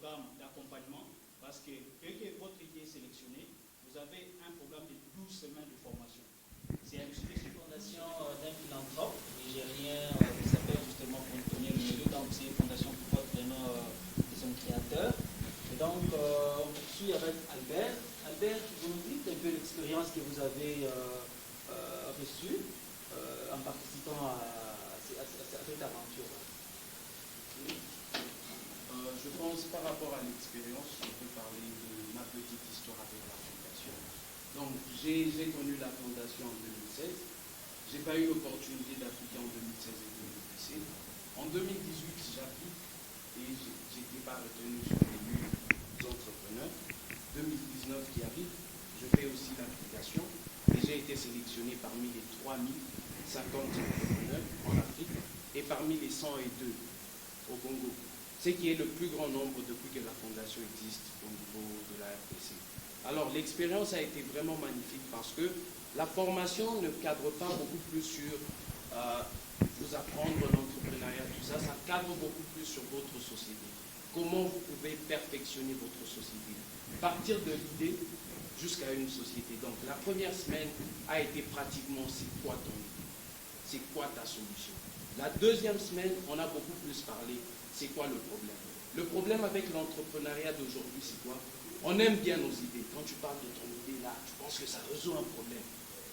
programme d'accompagnement parce que dès que votre idée est sélectionnée, vous avez un programme de 12 semaines de formation. C'est une fondation d'un philanthrope nigérien qui s'appelle justement Antonio Lumelu, donc c'est une fondation qui porte vraiment son créateur. Et donc, on poursuit avec Albert. Albert, vous nous dites un peu l'expérience que vous avez reçue en participant à cette aventure. Je pense par rapport à l'expérience, je peux parler de ma petite histoire avec la fondation. Donc, j'ai connu la fondation en 2016. Je n'ai pas eu l'opportunité d'appliquer en 2016 et 2017. En 2018, j'applique et je n'étais pas retenu sur les murs entrepreneurs. 2019 qui arrive, je fais aussi l'application et j'ai été sélectionné parmi les 3050 entrepreneurs en Afrique et parmi les 102 au Congo. Ce qui est le plus grand nombre depuis que la fondation existe au niveau de la RDC. Alors l'expérience a été vraiment magnifique parce que la formation ne cadre pas beaucoup plus sur vous apprendre l'entrepreneuriat, tout ça, ça cadre beaucoup plus sur votre société. Comment vous pouvez perfectionner votre société. Partir de l'idée jusqu'à une société. Donc la première semaine a été pratiquement c'est quoi ton idée, c'est quoi ta solution. La deuxième semaine, on a beaucoup plus parlé. C'est quoi le problème? Le problème avec l'entrepreneuriat d'aujourd'hui, c'est quoi? On aime bien nos idées. Quand tu parles de ton idée là, tu penses que ça résout un problème.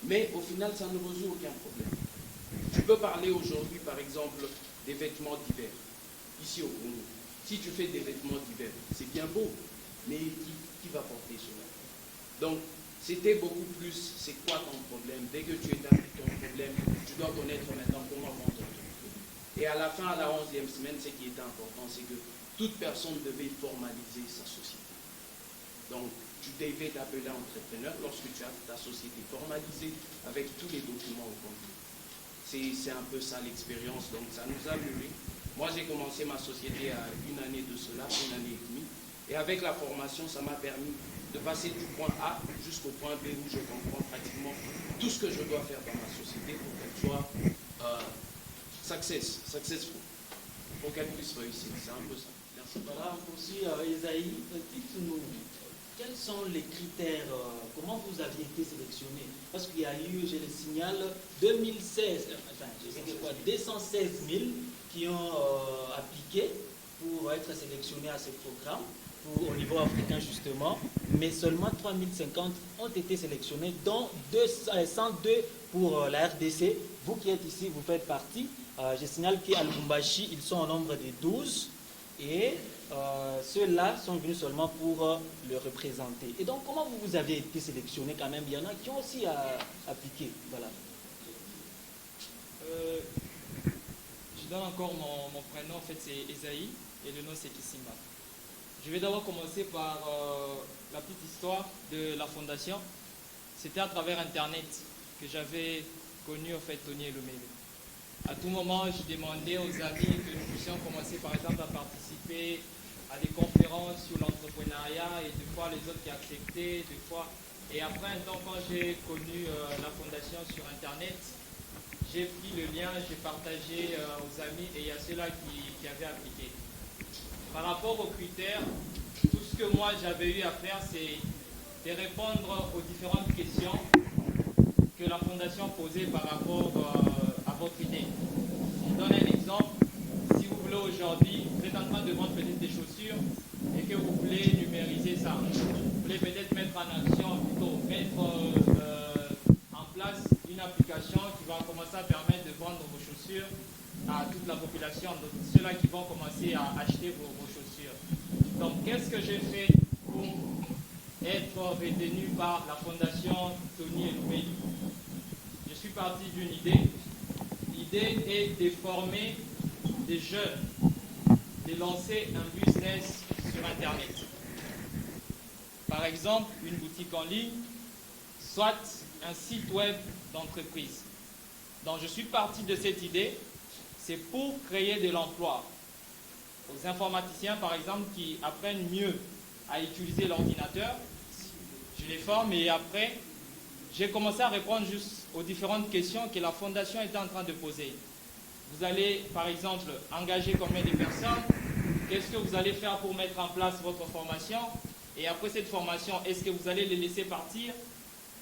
Mais au final, ça ne résout aucun problème. Tu peux parler aujourd'hui, par exemple, des vêtements d'hiver, ici au Congo. Si tu fais des vêtements d'hiver, c'est bien beau, mais qui va porter cela? Donc, c'était beaucoup plus, c'est quoi ton problème? Dès que tu établis ton problème, tu dois connaître maintenant comment vendre ton produit. Et à la fin, à la 11e semaine, ce qui était important, c'est que toute personne devait formaliser sa société. Donc, tu devais t'appeler entrepreneur lorsque tu as ta société formalisée avec tous les documents au complet. C'est un peu ça l'expérience, donc ça nous a mûri. Moi, j'ai commencé ma société à une année de cela, une année et demie. Et avec la formation, ça m'a permis de passer du point A jusqu'au point B où je comprends pratiquement tout ce que je dois faire dans ma société pour qu'elle soit successful, pour qu'elle puisse réussir. C'est un peu ça. Merci. Voilà, on poursuit Esaïe. Dites-nous, quels sont les critères, comment vous aviez été sélectionné? Parce qu'il y a eu, je le signale, 2016, enfin, je sais que quoi, 216 000 qui ont appliqué pour être sélectionnés à ce programme, au niveau africain justement, mais seulement 3050 ont été sélectionnés, dont 102 pour la RDC. Vous qui êtes ici, vous faites partie. Je signale qu'à Lubumbashi, ils sont au nombre de 12 et ceux-là sont venus seulement pour le représenter. Et donc, comment vous avez été sélectionné quand même? Il y en a qui ont aussi appliqué. Voilà. Je donne encore mon prénom, en fait c'est Esaïe et le nom c'est Kissimba. Je vais d'abord commencer par la petite histoire de la fondation. C'était à travers Internet que j'avais connu en fait Tony Elomele. À tout moment, je demandais aux amis que nous puissions commencer par exemple à participer à des conférences sur l'entrepreneuriat et des fois les autres qui acceptaient, des fois. Et après un temps, quand j'ai connu la fondation sur Internet, j'ai pris le lien, j'ai partagé aux amis et il y a ceux-là qui avaient appliqué. Par rapport aux critères, tout ce que moi j'avais eu à faire, c'est de répondre aux différentes questions que la fondation posait par rapport à votre idée. Je donne un exemple. Si vous voulez aujourd'hui, vous êtes en train de vendre peut-être des chaussures et que vous voulez numériser ça. Vous voulez peut-être mettre en action, plutôt mettre en place une application qui va commencer à permettre de vendre vos chaussures à toute la population, donc ceux-là qui vont commencer à acheter vos chaussures. Donc, qu'est-ce que j'ai fait pour être retenu par la fondation Tony Elomele? Je suis parti d'une idée. L'idée est de former des jeunes, de lancer un business sur Internet. Par exemple, une boutique en ligne, soit un site web d'entreprise. Donc, je suis parti de cette idée. C'est pour créer de l'emploi aux informaticiens, par exemple, qui apprennent mieux à utiliser l'ordinateur. Je les forme et après, j'ai commencé à répondre juste aux différentes questions que la fondation était en train de poser. Vous allez, par exemple, engager combien de personnes? qu'est-ce que vous allez faire pour mettre en place votre formation? Et après cette formation, est-ce que vous allez les laisser partir?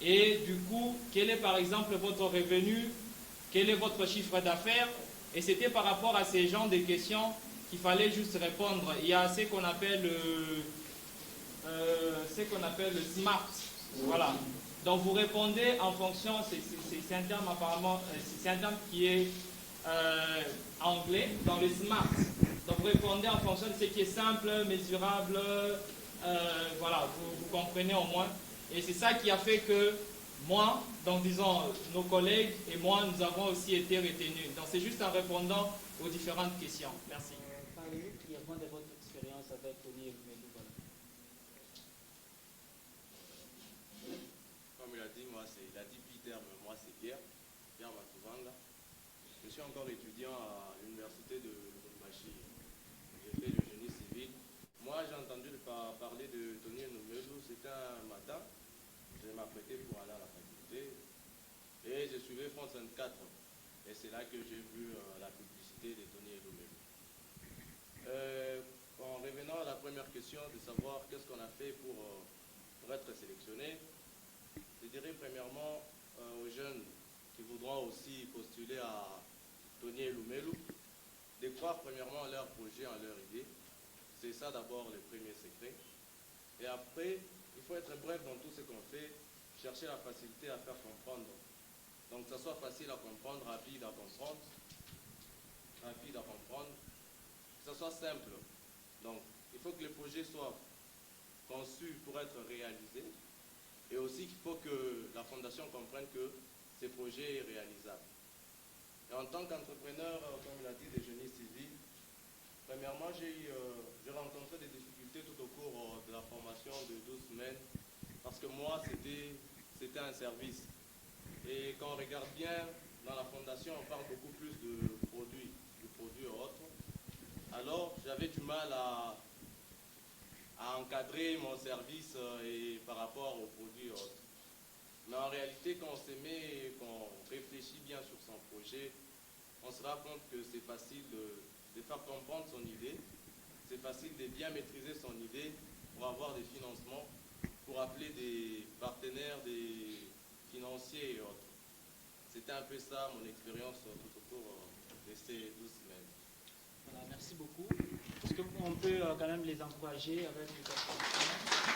Et du coup, quel est par exemple votre revenu? Quel est votre chiffre d'affaires? Et c'était par rapport à ces genres de questions qu'il fallait juste répondre. Il y a ce qu'on appelle le SMART. Voilà. Donc vous répondez en fonction, c'est un terme apparemment, c'est un terme qui est anglais, dans le SMART. Donc vous répondez en fonction de ce qui est simple, mesurable, voilà, vous comprenez au moins. Et c'est ça qui a fait que moi, donc disons nos collègues et moi, nous avons aussi été retenus. Donc c'est juste en répondant aux différentes questions. Merci. Parlez-nous brièvement de votre expérience avec Tony et Lumelu. Comme il a dit, il a dit Peter, mais moi c'est Pierre Matuvanga. Je suis encore étudiant à l'université de Lubumbashi. J'ai fait le génie civil. Moi j'ai entendu parler de Tony Lumelu, c'était un matin. Je m'apprêtais pour aller à la faculté et je suivais France 24. Et c'est là que j'ai vu la publicité de Tony Lumelu. En revenant à la première question de savoir qu'est-ce qu'on a fait pour être sélectionné, je dirais premièrement aux jeunes qui voudront aussi postuler à Tony Lumelu de croire premièrement en leur projet, en leur idée. C'est ça d'abord le premier secret. Et après, il faut être bref dans tout ce qu'on fait, chercher la facilité à faire comprendre. Donc que ça soit facile à comprendre, rapide à comprendre, que ça soit simple. Donc il faut que le projet soit conçu pour être réalisé et aussi qu'il faut que la fondation comprenne que ce projet est réalisable. Et en tant qu'entrepreneur, comme il a dit, des génies civils, premièrement, j'ai rencontré des difficultés tout au cours de la formation de 12 semaines parce que moi, c'était un service. Et quand on regarde bien, dans la fondation, on parle beaucoup plus de produits autres. Alors, j'avais du mal à encadrer mon service et par rapport aux produits autres. Mais en réalité, quand on se met et qu'on réfléchit bien sur son projet, on se rend compte que c'est facile de faire comprendre son idée, c'est facile de bien maîtriser son idée pour avoir des financements, pour appeler des partenaires, des financiers et autres. C'était un peu ça mon expérience tout au cours de ces 12 semaines. Voilà, merci beaucoup. Est-ce qu'on peut quand même les encourager avec les questions?